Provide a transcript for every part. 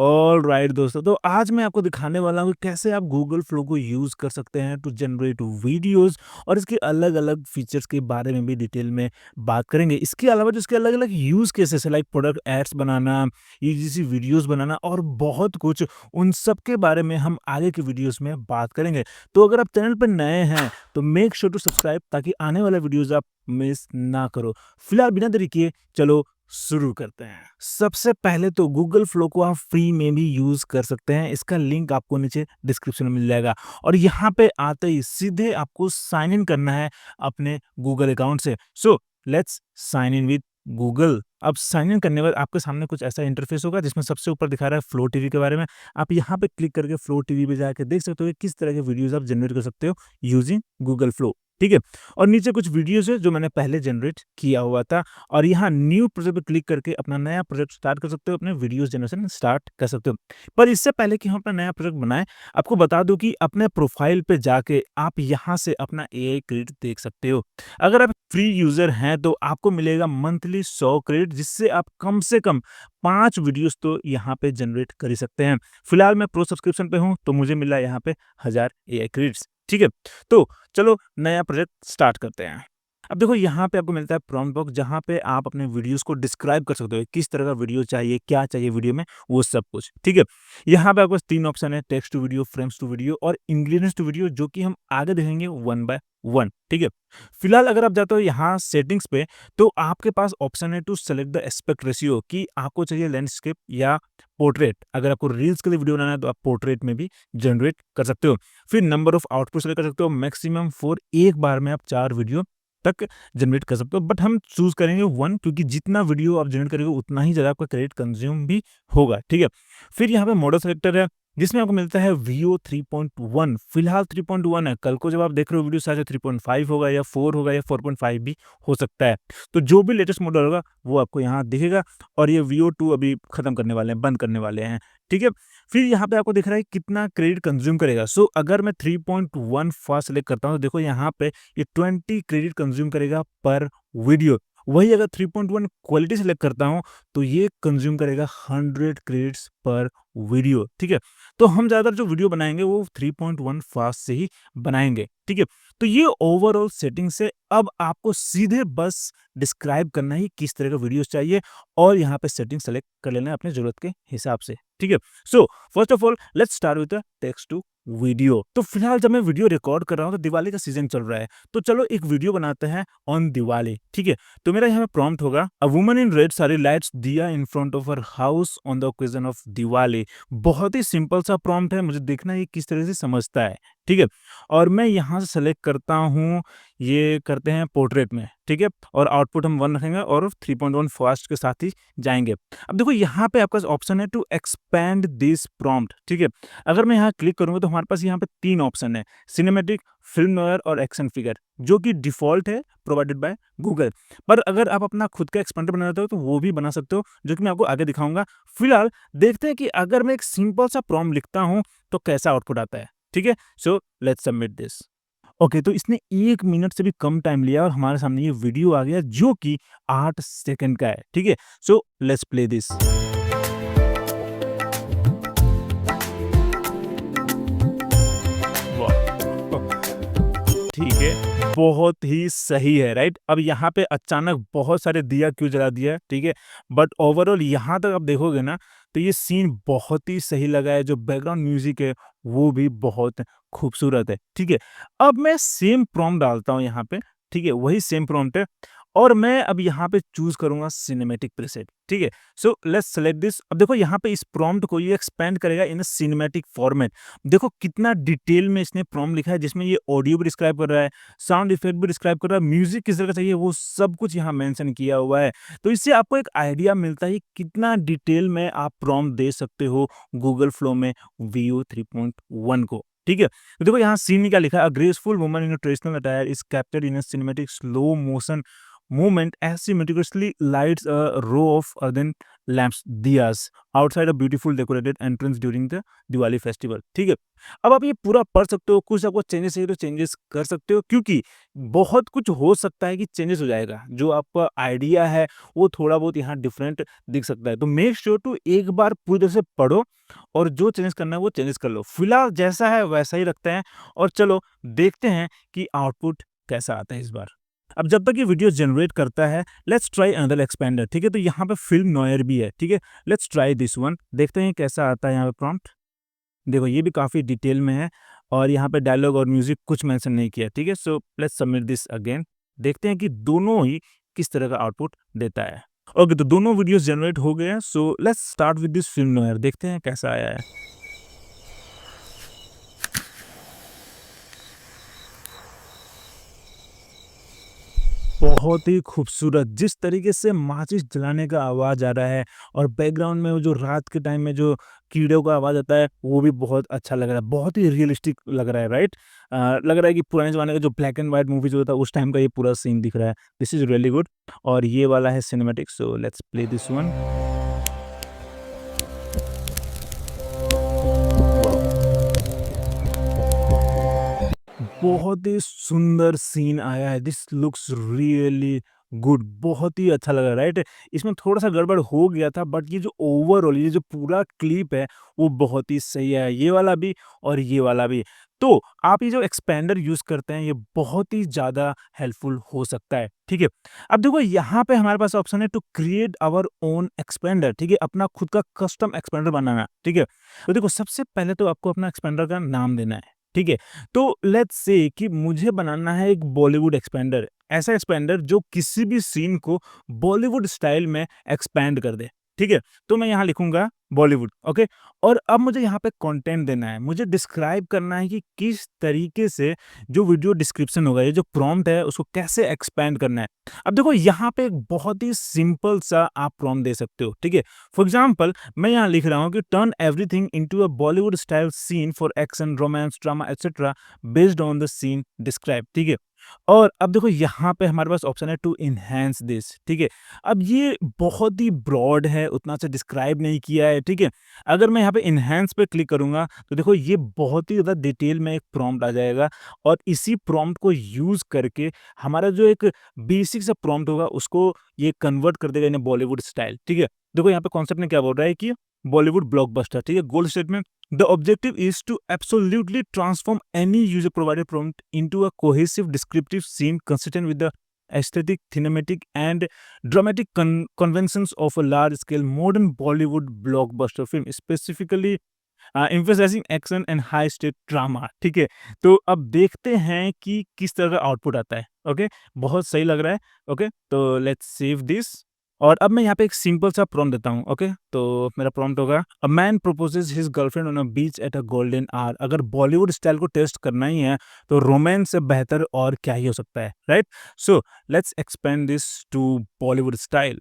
All right दोस्तों, तो आज मैं आपको दिखाने वाला हूँ कि कैसे आप गूगल फ्लो को यूज़ कर सकते हैं टू जनरेट वीडियोस और इसके अलग-अलग फीचर्स के बारे में भी डिटेल में बात करेंगे। इसके अलावा जो इसके अलग-अलग यूज़ केसेस है लाइक प्रोडक्ट एड्स बनाना, ईजीसी वीडियोस बनाना और बहुत कुछ, उन सब के बारे में हम आगे की वीडियोस में बात करेंगे। तो अगर आप चैनल पर नए हैं तो मेक श्योर टू सब्सक्राइब ताकि आने वाला वीडियोस आप मिस ना करो। फिलहाल बिना देरी किए चलो शुरू करते हैं। सबसे पहले तो गूगल फ्लो को आप फ्री में भी यूज़ कर सकते हैं। इसका लिंक आपको नीचे डिस्क्रिप्शन में मिल जाएगा और यहाँ पे आते ही सीधे आपको साइन इन करना है अपने गूगल अकाउंट से। So let's sign in with Google. अब साइन इन करने के बाद आपके सामने कुछ ऐसा इंटरफेस होगा जिसमें सबसे ऊपर दिखा रहा है फ्लो टीवी के बारे में। आप यहाँ पे क्लिक करके फ्लो टीवी पे जाके देख सकते हो कि किस तरह के वीडियोज़ आप जनरेट कर सकते हो यूजिंग गूगल फ्लो। ठीक है? और नीचे कुछ वीडियोज़ है जो मैंने पहले जनरेट किया हुआ था और यहाँ न्यू प्रोजेक्ट पे क्लिक करके अपना नया प्रोजेक्ट स्टार्ट कर सकते हो, अपने वीडियोज़ जनरेशन स्टार्ट कर सकते हो। पर इससे पहले कि हम अपना नया प्रोजेक्ट बनाएँ, आपको बता दूँ कि अपने प्रोफ़ाइल पे जाके आप यहाँ से अपना एआई क्रेडिट देख सकते हो। अगर आप फ्री यूज़र हैं तो आपको मिलेगा मंथली 100 क्रेडिट, जिससे आप कम से कम 5 वीडियोज़ तो यहाँ पे जनरेट कर ही सकते हैं। फिलहाल मैं प्रो सब्सक्रिप्शन पे हूँ तो मुझे मिला यहाँ पे 1000 एआई क्रेडिट्स। ठीक है? तो चलो नया प्रोजेक्ट स्टार्ट करते हैं। अब देखो यहाँ पे आपको मिलता है प्रॉम्प्ट बॉक्स, जहाँ पे आप अपने वीडियोज़ को डिस्क्राइब कर सकते हो, किस तरह का वीडियो चाहिए, क्या चाहिए वीडियो में, वो सब कुछ। ठीक है? यहाँ पे आपके पास 3 ऑप्शन है, text to video, frames to video और इंग्रेडिएंट्स टू वीडियो, जो कि हम आगे देखेंगे वन बाय वन। ठीक है? फिलहाल अगर आप जाते हो यहाँ सेटिंग्स पे, तो आपके पास ऑप्शन है to select the aspect ratio, कि आपको चाहिए लैंडस्केप या पोर्ट्रेट। अगर आपको रील्स के लिए वीडियो बनाना है तो आप पोर्ट्रेट में भी जनरेट कर सकते हो। फिर नंबर ऑफ आउटपुट सेलेक्ट कर सकते हो, मैक्सिमम 4, एक बार में आप 4 वीडियो तक जनरेट कर सकते हो, बट हम चूज करेंगे 1, क्योंकि जितना वीडियो आप जनरेट करेंगे उतना ही ज़्यादा आपका क्रेडिट कंज्यूम भी होगा। ठीक है? फिर यहाँ पे मॉडल सेलेक्टर है, जिसमें आपको मिलता है वीओ 3.1। फिलहाल 3.1 है, कल को जब आप देख रहे हो वीडियो शायद 3.5 होगा या 4 होगा या 4.5 भी हो सकता है। तो जो भी लेटेस्ट मॉडल होगा वो आपको यहाँ दिखेगा और ये वीओ 2 अभी खत्म करने वाले हैं, बंद करने वाले हैं। ठीक है? फिर यहाँ पे आपको दिख रहा है कितना क्रेडिट कंज्यूम करेगा। सो अगर मैं 3.1 फास्ट सेलेक्ट करता हूँ तो देखो यहाँ पे ये 20 क्रेडिट कंज्यूम करेगा पर वीडियो। वही अगर 3.1 क्वालिटी सेलेक्ट करता हूँ तो ये कंज्यूम करेगा 100 क्रेडिट्स पर वीडियो। ठीक है? तो हम ज़्यादातर जो वीडियो बनाएंगे वो 3.1 फास्ट से ही बनाएंगे। ठीक है? तो ये ओवरऑल सेटिंग्स है। अब आपको सीधे बस डिस्क्राइब करना ही किस तरह का वीडियोस चाहिए और यहाँ पे सेटिंग सेलेक्ट कर लेना है अपने ज़रूरत के हिसाब से। ठीक है? So first of all let's start with the text to video. तो फिलहाल जब मैं वीडियो रिकॉर्ड कर रहा हूँ तो दिवाली का सीजन चल रहा है, तो चलो एक वीडियो बनाते हैं ऑन दिवाली। ठीक है? तो मेरा यहाँ प्रॉम्प्ट होगा, a woman in red sari lights diya in front of her house on the occasion of Diwali. बहुत ही सिंपल सा प्रॉम्प्ट है, मुझे देखना है ये किस तरह से समझता है। ठीक है? और मैं यहाँ से सेलेक्ट करता हूँ, ये करते हैं पोर्ट्रेट में। ठीक है? और आउटपुट हम 1 रखेंगे और 3.1 फास्ट के साथ ही जाएंगे। अब देखो यहाँ पे आपका ऑप्शन है टू एक्सपैंड दिस प्रॉम्प्ट। ठीक है? अगर मैं यहाँ क्लिक करूँगा तो हमारे पास यहाँ पे 3 ऑप्शन है, सिनेमैटिक, फिल्म नोयर और एक्शन फिगर, जो कि डिफ़ॉल्ट है प्रोवाइडेड बाय गूगल। पर अगर आप अपना खुद का एक्सपेंडर बनाना चाहते हो तो वो भी बना सकते हो, जो कि मैं आपको आगे दिखाऊँगा। फिलहाल देखते हैं कि अगर मैं एक सिंपल सा प्रॉम्प्ट लिखता हूँ तो कैसा आउटपुट आता है। ठीक है? So let's submit this. Okay, तो इसने 1 मिनट से भी कम टाइम लिया और हमारे सामने ये वीडियो आ गया जो कि 8 सेकंड का है। ठीक है? So let's play this. ठीक है, बहुत ही सही है, राइट? अब यहाँ पे अचानक बहुत सारे दिया क्यों जला दिया, ठीक है? बट ओवरऑल यहाँ तक आप देखोगे ना, तो ये सीन बहुत ही सही लगा है, जो बैकग्राउंड म्यूज़िक है, वो भी बहुत खूबसूरत है, ठीक है? अब मैं सेम प्रॉम्प्ट डालता हूँ यहाँ पे, ठीक है? वही सेम प्रॉम्प्ट है और मैं अब यहाँ पे चूज़ करूँगा सिनेमैटिक प्रीसेट, ठीक है? So let's select this. अब देखो यहाँ पे इस प्रॉम्प्ट को ये एक्सपेंड करेगा इन अ सिनेमैटिक फॉर्मेट। देखो कितना डिटेल में इसने प्रॉम्प्ट लिखा है, जिसमें ये ऑडियो भी डिस्क्राइब कर रहा है, साउंड इफेक्ट भी डिस्क्राइब कर रहा है, म्यूजिक किस तरह का चाहिए वो सब कुछ यहाँ मेंशन किया हुआ है। तो इससे आपको एक आइडिया मिलता है कि कितना डिटेल में आप प्रॉम्प्ट दे सकते हो गूगल फ्लो में वीओ 3.1 को। ठीक है? तो देखो यहाँ सीन में क्या लिखा है, अ graceful woman in a traditional attire is captured in a cinematic slow motion movement as she meticulously lights a row of earthen lamps, diyas, outside a beautiful decorated entrance during the Diwali festival. ठीक है? अब आप ये पूरा पढ़ सकते हो, कुछ आपको चेंजेस चाहिए तो चेंजेस कर सकते हो, क्योंकि बहुत कुछ हो सकता है कि चेंजेस हो जाएगा। जो आपका आइडिया है, वो थोड़ा बहुत यहाँ डिफरेंट दिख सकता है। तो मेक श्योर टू एक बार पूरी तरह से पढ़ो और जो चेंजेस करना है वो चेंजेस कर लो। फिलहाल जैसा है वैसा ही रखते हैं और चलो देखते हैं कि आउटपुट कैसा आता है इस बार। अब जब तक ये वीडियो जनरेट करता है, लेट्स ट्राई अनदर एक्सपेंडर। ठीक है? तो यहाँ पे फिल्म नोयर भी है। ठीक है? Let's try this one. देखते हैं कैसा आता है यहाँ पे प्रॉम्प्ट। देखो ये भी काफ़ी डिटेल में है और यहाँ पे डायलॉग और म्यूज़िक कुछ मेंशन नहीं किया। ठीक है? So let's submit this again. देखते हैं कि दोनों ही किस तरह का आउटपुट देता है। ओके, तो दोनों वीडियोस जनरेट हो गए हैं। So let's start with this film Noire. देखते हैं कैसा आया है। बहुत ही खूबसूरत, जिस तरीके से माचिस जलाने का आवाज़ आ रहा है और बैकग्राउंड में वो जो रात के टाइम में जो कीड़ों का आवाज़ आता है, वो भी बहुत अच्छा लग रहा है। बहुत ही रियलिस्टिक लग रहा है, राइट? लग रहा है कि पुराने ज़माने का जो ब्लैक एंड व्हाइट मूवीज़ होता है, उस टाइम का ये पूरा सीन दिख रहा है। This is really good. और ये वाला है cinematic, so let's play this one. Wow! बहुत ही सुंदर सीन आया है। This looks really good. बहुत ही अच्छा लगा, राइट? इसमें थोड़ा-सा गड़बड़ हो गया था, बट ये जो ओवरऑल ये जो पूरा क्लिप है, वो बहुत ही सही है। ये वाला भी और ये वाला भी। तो आप ये जो एक्सपेंडर यूज़ करते हैं, ये बहुत ही ज़्यादा हेल्पफुल हो सकता है, ठीक है? अब देखो यहाँ पे हमारे पास ऑप्शन है to create our own expander, ठीक है? अपना खुद का कस्टम एक्सपेंडर बनाना, ठीक है? तो देखो सबसे पहले तो आपको अपना एक्सपेंडर का नाम देना है, ठीक है? तो लेट्स से कि मुझे बनाना है एक बॉलीवुड एक्सपेंडर, ऐसा एक्सपेंडर जो किसी भी सीन को बॉलीवुड स्टाइल में एक्सपैंड कर दे, ठीक है? तो मैं यहाँ लिखूँगा बॉलीवुड, ओके? और अब मुझे यहाँ पे कंटेंट देना है, मुझे डिस्क्राइब करना है कि किस तरीके से जो वीडियो डिस्क्रिप्शन होगा, ये जो प्रॉम्प्ट है उसको कैसे एक्सपैंड करना है। अब देखो यहाँ पे एक बहुत ही सिंपल सा आप प्रॉम्प्ट दे सकते हो, ठीक है? फॉर एग्जाम्पल मैं यहाँ लिख रहा हूँ कि turn everything into a Bollywood style scene for action, romance, drama etcetera based on the scene describe, ठीक है? और अब देखो यहाँ पे हमारे पास ऑप्शन है टू एनहांस दिस, ठीक है? अब ये बहुत ही ब्रॉड है, उतना अच्छा डिस्क्राइब नहीं किया है, ठीक है? अगर मैं यहाँ पे एनहांस पे क्लिक करूँगा तो देखो ये बहुत ही ज़्यादा डिटेल में एक प्रॉम्प्ट आ जाएगा और इसी प्रॉम्प्ट को यूज़ करके हमारा जो एक बेसिक सा प्रॉम्प्ट होगा उसको ये कन्वर्ट कर देगा इन बॉलीवुड स्टाइल, ठीक है? देखो यहाँ पे कॉन्सेप्ट में क्या बोल रहा है कि बॉलीवुड ब्लॉकबस्टर, ठीक है? Goal statement, the objective is to absolutely transform any user provided prompt into a cohesive descriptive scene consistent with the aesthetic, thematic, and dramatic conventions of a large-scale modern Bollywood blockbuster film, specifically emphasizing action and high-stakes drama. ठीक है? तो अब देखते हैं कि किस तरह का आउटपुट आता है। ओके? बहुत सही लग रहा है। ओके? तो लेट्स सेव दिस। और अब मैं यहाँ पे एक सिंपल सा प्रॉम्प्ट देता हूँ, ओके? तो मेरा प्रॉम्प्ट होगा, a man proposes his girlfriend on a beach at a golden hour. अगर बॉलीवुड स्टाइल को टेस्ट करना ही है, तो रोमांस से बेहतर और क्या ही हो सकता है, right? So let's expand this to Bollywood style.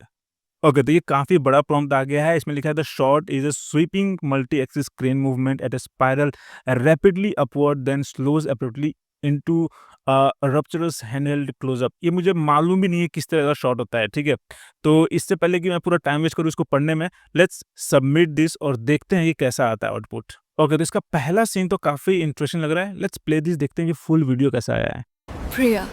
Okay, तो ये काफ़ी बड़ा प्रॉम्प्ट आ गया है। इसमें लिखा है the shot is a sweeping multi axis crane movement at a spiral rapidly upward then slows abruptly into rapturous handheld close up. ये मुझे मालूम भी नहीं है किस तरह का शॉट होता है, ठीक है? तो इससे पहले कि मैं पूरा टाइम वेस्ट करूँ इसको पढ़ने में, लेट्स सबमिट दिस और देखते हैं ये कैसा आता है आउटपुट। ओके, तो इसका पहला सीन तो काफ़ी इंटरेस्टिंग लग रहा है। लेट्स प्ले दिस, देखते हैं कि फुल वीडियो कैसा आया है। Priya,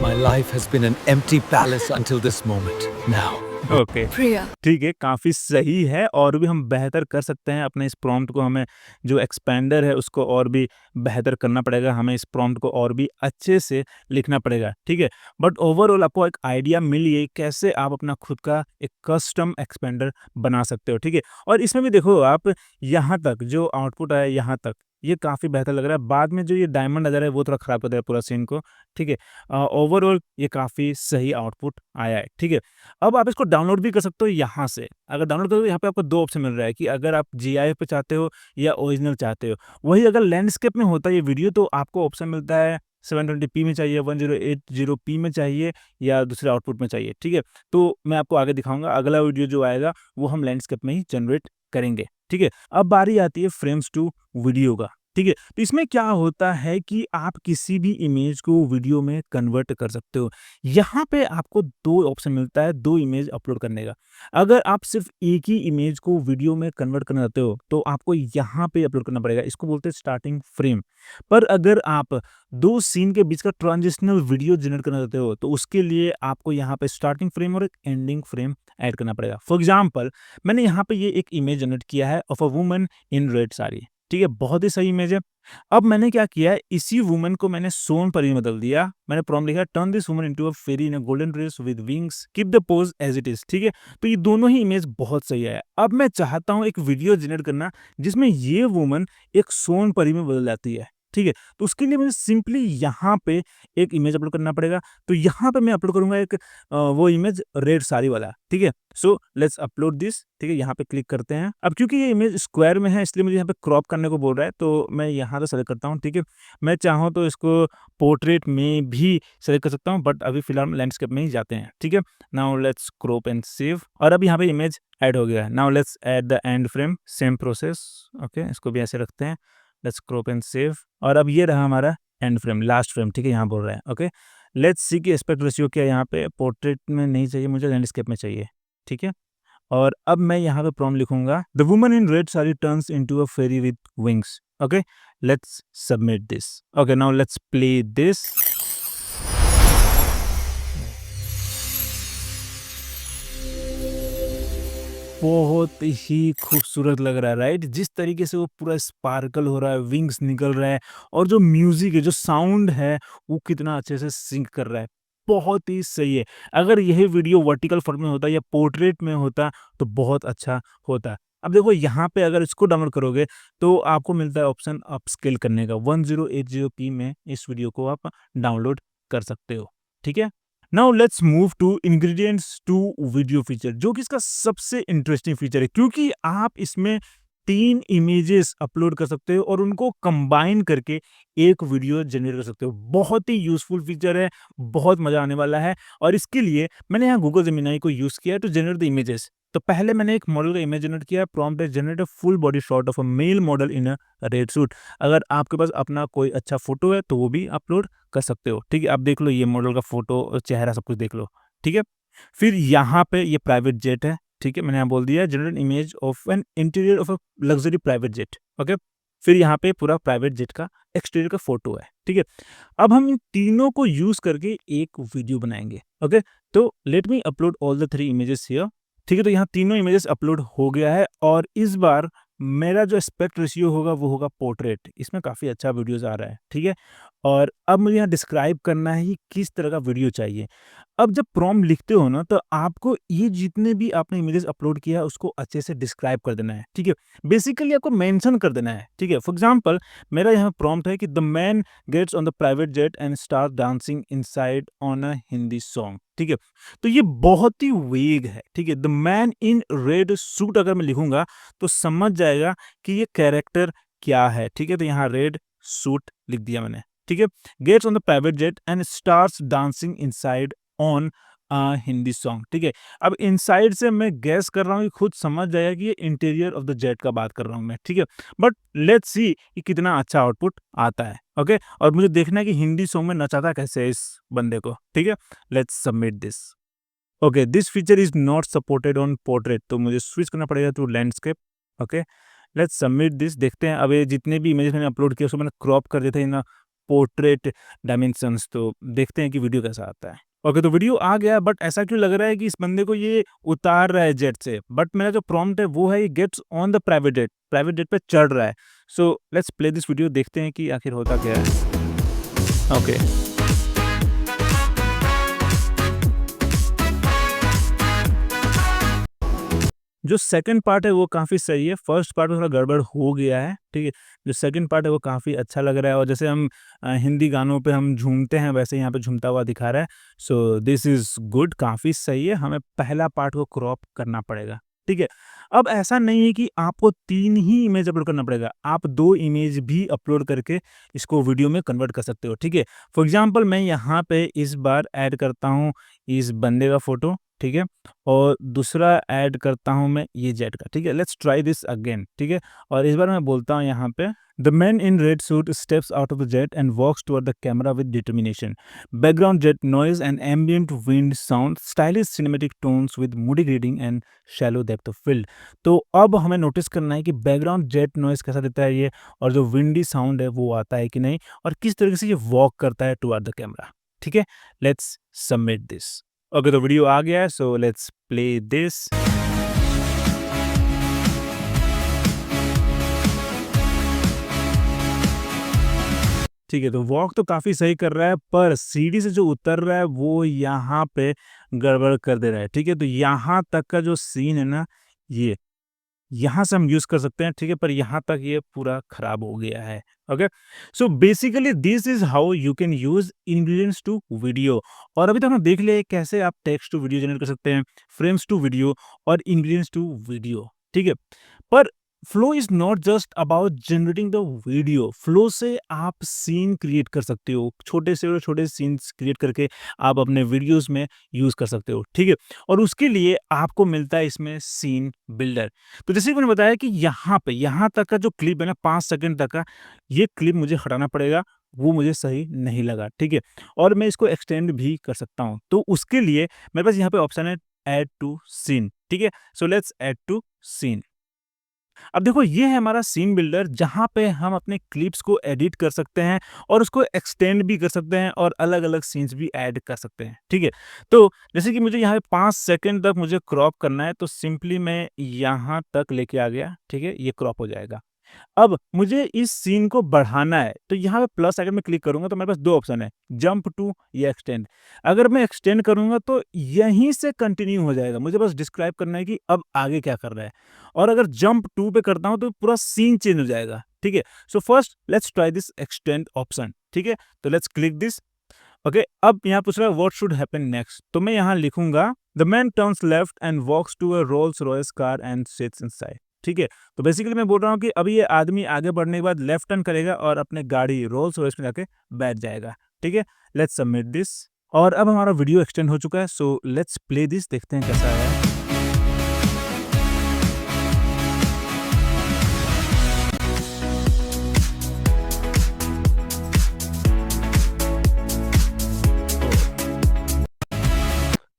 My life has been an empty palace until this moment. Now, okay. Priya, ठीक है, काफ़ी सही है और भी हम बेहतर कर सकते हैं अपने इस प्रॉम्प्ट को। हमें जो एक्सपेंडर है उसको और भी बेहतर करना पड़ेगा, हमें इस प्रॉम्प्ट को और भी अच्छे से लिखना पड़ेगा, ठीक है? बट ओवरऑल आपको एक आइडिया मिल गई कैसे आप अपना खुद का एक कस्टम एक्सपेंडर बना सकते हो, ठीक है? और इसमें भी देखो आप यहाँ तक जो आउटपुट आया यहाँ तक, ये काफ़ी बेहतर लग रहा है। बाद में जो ये डायमंड आ जा रहा है वो थोड़ा ख़राब कर देगा पूरा सीन को, ठीक है? ओवरऑल ये काफ़ी सही आउटपुट आया है, ठीक है? अब आप इसको डाउनलोड भी कर सकते हो यहाँ से। अगर डाउनलोड करोगे यहाँ पे आपको 2 ऑप्शन मिल रहा है कि अगर आप जीआईएफ पे चाहते हो या ओरिजिनल चाहते हो। वही अगर लैंडस्केप में होता ये वीडियो तो आपको ऑप्शन मिलता है 720p में चाहिए, 1080p में चाहिए या दूसरे आउटपुट में चाहिए, ठीक है? तो मैं आपको आगे दिखाऊँगा, अगला वीडियो जो आएगा वो हम लैंडस्केप में ही जनरेट करेंगे, ठीक है? अब बारी आती है फ्रेम्स टू वीडियो का। ठीक है? तो इसमें क्या होता है कि आप किसी भी इमेज को वीडियो में कन्वर्ट कर सकते हो। यहाँ पे आपको 2 ऑप्शन मिलता है 2 इमेज अपलोड करने का। अगर आप सिर्फ़ एक ही इमेज को वीडियो में कन्वर्ट करना चाहते हो, तो आपको यहाँ पे अपलोड करना पड़ेगा। इसको बोलते हैं स्टार्टिंग फ्रेम। पर अगर आप 2 सीन के बीच का ट्रांजिशनल वीडियो जनरेट करना चाहते हो, तो उसके लिए आपको यहाँ पे स्टार्टिंग फ्रेम और एक एंडिंग फ्रेम ऐड करना पड़ेगा। फॉर एग्ज़ाम्पल मैंने यहाँ पे ये एक इमेज जनरेट किया है of a woman in red sari. ठीक है, बहुत ही सही इमेज है। अब मैंने क्या किया है, इसी वुमन को मैंने सोन परी में बदल दिया। मैंने प्रॉम्प्ट लिखा turn this woman into a fairy in a golden dress with wings, keep the pose as it is. ठीक है? तो ये दोनों ही इमेज बहुत सही है। अब मैं चाहता हूँ एक वीडियो जनरेट करना जिसमें ये वुमन एक सोन परी में बदल जाती है। ठीक है? तो उसके लिए मुझे सिंपली यहाँ पे एक इमेज अपलोड करना पड़ेगा। तो यहाँ पे मैं अपलोड करूँगा एक वो इमेज रेड साड़ी वाला। ठीक है? So let's upload this. ठीक है? यहाँ पे क्लिक करते हैं। अब क्योंकि ये इमेज स्क्वायर में है इसलिए मुझे यहाँ पे क्रॉप करने को बोल रहा है, तो मैं यहाँ से सेलेक्ट करता हूँ। ठीक है? मैं चाहूँ तो इसको पोर्ट्रेट में भी सेलेक्ट कर सकता हूँ, बट अभी फिलहाल लैंडस्केप में ही जाते हैं। ठीक है? Now let's crop and save, और अब यहाँ पे इमेज ऐड हो गया है। Now let's add the end frame, same process. Okay, इसको भी ऐसे रखते हैं। लेट्स क्रॉप एंड सेव, और अब ये रहा हमारा एंड फ्रेम, लास्ट फ्रेम। ठीक है? यहाँ बोल रहा है। ओके, लेट्स सी कि एस्पेक्ट रेशियो क्या है यहाँ पे। पोर्ट्रेट में नहीं चाहिए मुझे, लैंडस्केप में चाहिए। ठीक है? और अब मैं यहाँ पे प्रॉम्प्ट लिखूंगा the woman in red sari turns into a fairy with wings. Okay, let's submit this. Okay, now let's play this. बहुत ही खूबसूरत लग रहा है, राइट? जिस तरीके से वो पूरा स्पार्कल हो रहा है, विंग्स निकल रहा है, और जो म्यूजिक है, जो साउंड है, वो कितना अच्छे से सिंक कर रहा है। बहुत ही सही है। अगर यही वीडियो वर्टिकल फॉर्म में होता या पोर्ट्रेट में होता तो बहुत अच्छा होता। अब देखो यहाँ पे अगर इसको डाउनलोड करोगे तो आपको मिलता है ऑप्शन अपस्केल करने का। 1080p में इस वीडियो को आप डाउनलोड कर सकते हो। ठीक है? Now let's move to ingredients to video feature, जो कि इसका सबसे इंटरेस्टिंग फीचर है, क्योंकि आप इसमें 3 इमेजेस अपलोड कर सकते हो और उनको कंबाइन करके एक वीडियो जनरेट कर सकते हो। बहुत ही यूज़फुल फीचर है, बहुत मज़ा आने वाला है, और इसके लिए मैंने यहाँ गूगल जेमिनी को यूज़ किया है टू जनरेट द इमेजेस। तो पहले मैंने एक मॉडल का इमेज जनरेट किया, प्रॉम्प्ट है generate a full body shot of a male model in a red suit. अगर आपके पास अपना कोई अच्छा फोटो है तो वो भी अपलोड कर सकते हो। ठीक है? आप देख लो ये मॉडल का फोटो, चेहरा, सब कुछ देख लो। ठीक है? फिर यहाँ पे ये प्राइवेट जेट है। ठीक है? मैंने यहाँ बोल दिया generate image of an interior of a luxury private jet. Okay? फिर यहाँ पे पूरा प्राइवेट जेट का एक्सटीरियर का फोटो है। ठीक है? अब हम इन तीनों को यूज करके एक वीडियो बनाएंगे। ओके? तो let me upload all the 3 images here. ठीक है? तो यहाँ तीनों इमेजेस अपलोड हो गया है, और इस बार मेरा जो एस्पेक्ट रेशियो होगा वो होगा पोर्ट्रेट। इसमें काफ़ी अच्छा वीडियोज़ आ रहा है। ठीक है? और अब मुझे यहाँ डिस्क्राइब करना है कि किस तरह का वीडियो चाहिए। अब जब प्रॉम्प्ट लिखते हो ना, तो आपको ये जितने भी आपने इमेजेस अपलोड किया है उसको अच्छे से डिस्क्राइब कर देना है। ठीक है? बेसिकली आपको मेंशन कर देना है। ठीक है? फॉर एग्जांपल मेरा यहाँ प्रॉम्प्ट है कि the man gets on the private jet and start dancing inside on a Hindi song. ठीक है? तो ये बहुत ही वेग है। ठीक है? The man in red suit अगर मैं लिखूंगा तो समझ जाएगा कि ये कैरेक्टर क्या है। ठीक है? तो यहाँ रेड सूट लिख दिया मैंने। ठीक है? Gets on the private jet and starts dancing inside on Hindi song. ठीक है? अब इनसाइड से मैं गैस कर रहा हूँ कि खुद समझ जाएगा कि ये इंटीरियर ऑफ द जेट का बात कर रहा हूँ मैं। ठीक है? बट लेट्स सी कि कितना अच्छा आउटपुट आता है। ओके? और मुझे देखना है कि हिंदी सॉन्ग में नचाता कैसे है इस बंदे को। ठीक है? Let's submit this. Okay, this feature is not supported on portrait, तो मुझे स्विच करना पड़ेगा to landscape. Okay, let's submit this. देखते हैं अब ये जितने भी इमेजेस मैंने अपलोड किए उसको मैंने क्रॉप कर दिया था इन पोर्ट्रेट डायमेंशंस, तो देखते हैं कि वीडियो कैसा आता है। ओके, तो वीडियो आ गया, बट ऐसा क्यों लग रहा है कि इस बंदे को ये उतार रहा है जेट से, बट मेरा जो प्रॉम्प्ट है वो है gets on the private jet पे चढ़ रहा है। So let's play this video, देखते हैं कि आखिर होता क्या है। ओके, जो सेकंड पार्ट है वो काफ़ी सही है, फर्स्ट पार्ट में थोड़ा गड़बड़ हो गया है। ठीक है? जो सेकंड पार्ट है वो काफ़ी अच्छा लग रहा है, और जैसे हम हिंदी गानों पे हम झूमते हैं वैसे यहाँ पे झूमता हुआ दिखा रहा है। सो दिस इज़ गुड, काफ़ी सही है। हमें पहला पार्ट को क्रॉप करना पड़ेगा। ठीक है? अब ऐसा नहीं है कि आपको 3 ही इमेज अपलोड करना पड़ेगा, आप 2 इमेज भी अपलोड करके इसको वीडियो में कन्वर्ट कर सकते हो। ठीक है? फॉर एग्ज़ाम्पल मैं यहाँ पे इस बार ऐड करता हूँ इस बंदे का फ़ोटो। ठीक है? और दूसरा ऐड करता हूँ मैं ये जेट का, ठीक है? लेट्स ट्राई दिस अगेन, ठीक है? और इस बार मैं बोलता हूँ यहाँ पे, the man in red suit steps out of the jet and walks toward the camera with determination. Background jet noise and ambient wind sound, stylish cinematic tones with moody grading and shallow depth of field. तो अब हमें notice करना है कि background jet noise कैसा देता है ये, और जो विंडी साउंड है वो आता है कि नहीं, और किस तरीके से ये वॉक करता है टुवर्ड द कैमरा, ठीक है? Let's submit this. ओके, तो वीडियो आ गया है, सो लेट्स प्ले दिस. ठीक है, तो वॉक तो काफ़ी सही कर रहा है, पर सीढ़ी से जो उतर रहा है वो यहाँ पे गड़बड़ कर दे रहा है, ठीक है? तो यहाँ तक का जो सीन है ना, ये यहाँ से हम यूज़ कर सकते हैं, ठीक है? पर यहाँ तक ये पूरा खराब हो गया है, okay? So basically this is how you can use ingredients to video. और अभी तक हमने देख लिया है कैसे आप टेक्स्ट टू वीडियो जनरेट कर सकते हैं, फ्रेम्स टू वीडियो और इंग्रीडिएंट्स टू वीडियो, ठीक है? पर flow is not just about generating the video. Flow से आप सीन क्रिएट कर सकते हो, छोटे से छोटे सीन्स क्रिएट करके आप अपने वीडियोज़ में यूज़ कर सकते हो, ठीक है? और उसके लिए आपको मिलता है इसमें सीन बिल्डर. तो जैसे कि मैंने बताया कि यहाँ तक का जो क्लिप है ना 5 सेकंड तक का, ये क्लिप मुझे हटाना पड़ेगा, वो मुझे सही नहीं लगा, ठीक है? और मैं इसको एक्सटेंड भी कर सकता हूँ. तो उसके लिए मेरे पास यहाँ पे ऑप्शन है ऐड टू सीन, ठीक है? So let's add to scene. अब देखो ये है हमारा सीन बिल्डर, जहाँ पे हम अपने क्लिप्स को एडिट कर सकते हैं और उसको एक्सटेंड भी कर सकते हैं और अलग-अलग सीन्स भी ऐड कर सकते हैं, ठीक है? तो जैसे कि मुझे यहाँ पे 5 सेकंड तक मुझे क्रॉप करना है, तो सिंपली मैं यहाँ तक लेके आ गया, ठीक है? ये क्रॉप हो जाएगा. अब मुझे इस सीन को बढ़ाना है, तो यहाँ पे प्लस आइकन में क्लिक करूँगा तो मेरे पास 2 ऑप्शन है, जंप टू या एक्सटेंड. अगर मैं एक्सटेंड करूँगा तो यहीं से कंटिन्यू हो जाएगा, मुझे बस डिस्क्राइब करना है कि अब आगे क्या कर रहा है. और अगर जंप टू पे करता हूँ तो पूरा सीन चेंज हो जाएगा, ठीक है? So first let's try this extend option, ठीक है? तो लेट्स क्लिक दिस. ओके, अब यहाँ पूछ रहा है व्हाट शुड हैपन नेक्स्ट, तो मैं यहाँ लिखूंगा the man turns left and walks to a Rolls Royce car and sits inside, ठीक है? तो बेसिकली मैं बोल रहा हूँ कि अभी ये आदमी आगे बढ़ने के बाद लेफ्ट टर्न करेगा और अपने गाड़ी रोल्स रॉयस में जाके बैठ जाएगा, ठीक है? Let's submit this. और अब हमारा वीडियो एक्सटेंड हो चुका है, सो लेट्स प्ले दिस, देखते हैं कैसा है.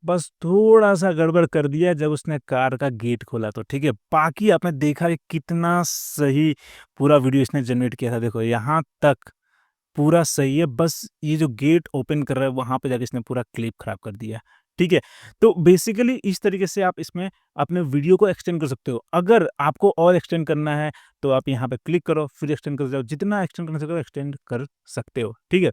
बस थोड़ा-सा गड़बड़ कर दिया जब उसने कार का गेट खोला तो, ठीक है? बाकी आपने देखा कि कितना सही पूरा वीडियो इसने जनरेट किया था. देखो यहाँ तक पूरा सही है, बस ये जो गेट ओपन कर रहा है वहाँ पे जाके इसने पूरा क्लिप खराब कर दिया, ठीक है? तो बेसिकली इस तरीके से आप इसमें अपने वीडियो को एक्सटेंड कर सकते हो. अगर आपको और एक्सटेंड करना है तो आप यहाँ पे क्लिक करो, फिर एक्सटेंड कर जाओ, जितना एक्सटेंड करना सको एक्सटेंड कर सकते हो, ठीक है?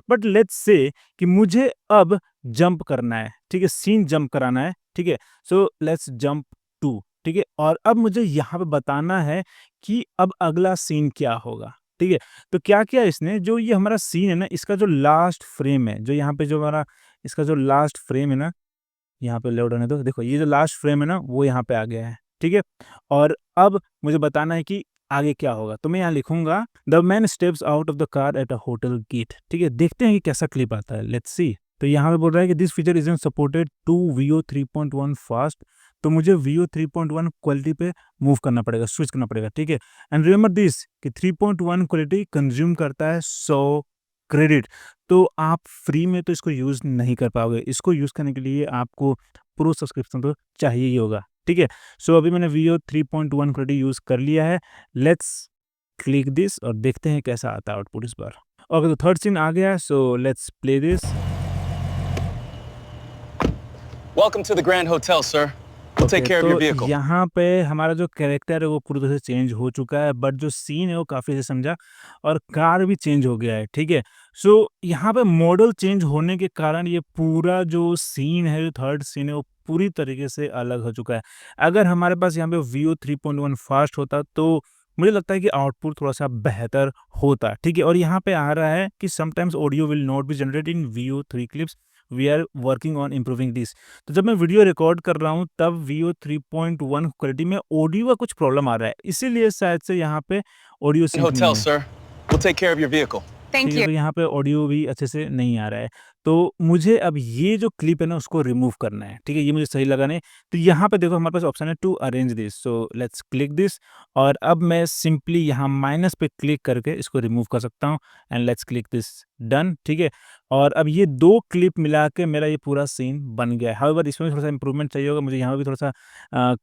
बट लेट्स से कि मुझे अब जंप करना है, ठीक है? सीन जंप कराना है, ठीक है? सो लेट्स जंप टू, ठीक है? और अब मुझे यहाँ पे बताना है कि अब अगला सीन क्या होगा, ठीक है? तो क्या किया इसने, जो ये हमारा सीन है ना, इसका जो लास्ट फ्रेम है, जो यहाँ पे जो हमारा इसका जो लास्ट फ्रेम है ना, यहाँ पे लोड होने दो. देखो ये जो लास्ट फ्रेम है ना, वो यहाँ पे आ गया है, ठीक है? और अब मुझे बताना है कि आगे क्या होगा, तो मैं यहाँ लिखूंगा the man steps out of the car at a hotel gate, ठीक है? देखते हैं कि कैसा क्लिप आता है, लेट्स सी. तो यहाँ पे बोल रहा है कि this feature isn't supported to Veo 3.1 fast. तो मुझे Veo 3.1 क्वालिटी पे मूव करना पड़ेगा, स्विच करना पड़ेगा, ठीक है? एंड रिमेंबर दिस कि 3.1 क्वालिटी कंज्यूम करता है 100 क्रेडिट. तो आप फ्री में तो इसको यूज़ नहीं कर पाओगे, इसको यूज़ करने के लिए आपको प्रो सब्सक्रिप्शन तो चाहिए ही होगा, ठीक है? सो अभी मैंने Veo 3.1 क्वालिटी यूज़ कर लिया है. लेट्स क्लिक दिस और देखते हैं कैसा आता है आउटपुट इस बार. ओके, तो थर्ड सीन आ गया है, so let's play this. Welcome to the Grand Hotel, sir. We'll take care of your तो vehicle. यहाँ पे हमारा जो कैरेक्टर है वो पूरी तरह से चेंज हो चुका है, बट जो सीन है वो काफ़ी से समझा, और कार भी चेंज हो गया है, ठीक है? सो यहाँ पे मॉडल चेंज होने के कारण ये पूरा जो सीन है, जो थर्ड सीन है, वो पूरी तरीके से अलग हो चुका है. अगर हमारे पास यहाँ पे Veo 3.1 फास्ट होता तो मुझे लगता है कि आउटपुट थोड़ा-सा बेहतर होता, ठीक है? और यहाँ पे आ रहा है कि sometimes audio will not be generated in Veo 3 clips, we are working on improving this. तो जब मैं वीडियो रिकॉर्ड कर रहा हूँ तब Veo 3.1 क्वालिटी में ऑडियो का कुछ प्रॉब्लम आ रहा है, इसीलिए शायद से यहाँ पे ऑडियो सिंक नहीं Hotel, है. sir. We'll take care of your vehicle. Thank ठीक है, you. तो यहाँ पे ऑडियो भी अच्छे से नहीं आ रहा है। तो मुझे अब ये जो क्लिप है ना उसको रिमूव करना है, ठीक है? ये मुझे सही लगा नहीं। तो यहाँ पे देखो हमारे पास ऑप्शन है to arrange this, so let's click this और अब मैं सिंपली यहाँ माइनस पे क्लिक करके इसको रिमूव कर सकता हूँ and let's click this done, ठीक है? और अब ये 2 क्लिप मिला के मेरा ये पूरा सीन बन गया है। हाउएवर इसमें भी थोड़ा-सा इम्प्रूवमेंट चाहिए होगा, मुझे यहाँ भी थोड़ा-सा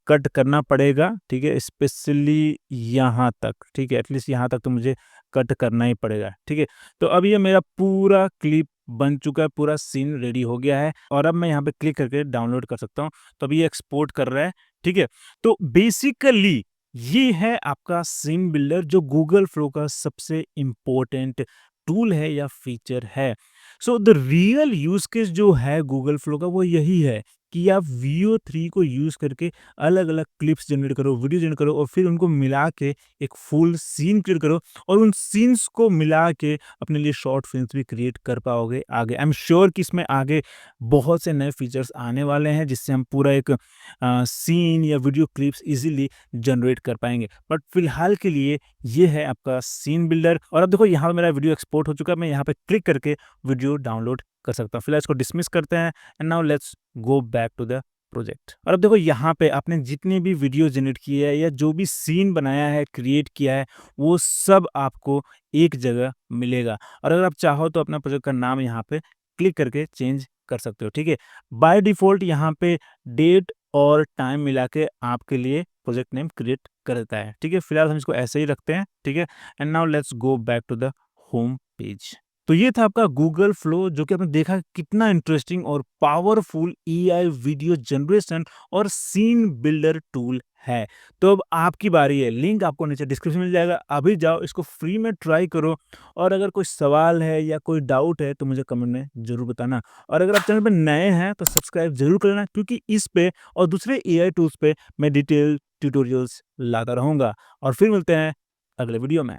कट करना पड़ेगा, ठीक है? स्पेशली यहाँ तक, ठीक है? एटलीस्ट यहाँ तक तो मुझे कट करना ही पड़ेगा, ठीक है? तो अब ये मेरा पूरा क्लिप बन चुका है, पूरा सीन रेडी हो गया है और अब मैं यहाँ पे क्लिक करके डाउनलोड कर सकता हूँ। तो अभी ये एक्सपोर्ट कर रहा है, ठीक है? तो बेसिकली ये है आपका सीन बिल्डर जो गूगल फ्लो का सबसे इम्पोर्टेंट टूल है या फीचर है। So the real use case जो है गूगल फ्लो का वो यही है कि आप वीओ 3 को यूज़ करके अलग-अलग क्लिप्स जनरेट करो, वीडियो जनरेट करो और फिर उनको मिला के एक फुल सीन क्रिएट करो और उन सीन्स को मिला के अपने लिए शॉर्ट फिल्म्स भी क्रिएट कर पाओगे आगे। आई एम श्योर कि इसमें आगे बहुत से नए फीचर्स आने वाले हैं जिससे हम पूरा एक सीन या वीडियो क्लिप्स इजीली जनरेट कर पाएँगे। बट फिलहाल के लिए ये है आपका सीन बिल्डर और अब देखो यहाँ पे मेरा वीडियो एक्सपोर्ट हो चुका है। मैं यहाँ पे क्लिक करके वीडियो डाउनलोड कर सकता हूँ। फिलहाल इसको डिसमिस करते हैं and now let's go back to the project. और अब देखो यहाँ पे आपने जितने भी वीडियो जनरेट किए हैं या जो भी सीन बनाया है, क्रिएट किया है, वो सब आपको एक जगह मिलेगा। और अगर आप चाहो तो अपना प्रोजेक्ट का नाम यहाँ पे क्लिक करके चेंज कर सकते हो, ठीक है? बाय डिफ़ॉल्ट यहाँ पे डेट और टाइम मिला के आपके लिए प्रोजेक्ट नेम क्रिएट कर देता है, ठीक है? फिलहाल हम इसको ऐसे ही रखते हैं, ठीक है? And now let's go back to the home page. तो ये था आपका गूगल फ्लो जो कि आपने देखा कितना इंटरेस्टिंग और पावरफुल एआई वीडियो जनरेशन और सीन बिल्डर टूल है। तो अब आपकी बारी है, लिंक आपको नीचे डिस्क्रिप्शन में मिल जाएगा, अभी जाओ इसको फ्री में ट्राई करो और अगर कोई सवाल है या कोई डाउट है तो मुझे कमेंट में ज़रूर बताना और अगर आप चैनल पे नए हैं तो सब्सक्राइब ज़रूर कर लेना क्योंकि इस पे और दूसरे एआई टूल्स पे मैं डिटेल ट्यूटोरियल्स लाता रहूँगा और फिर मिलते हैं अगले वीडियो में।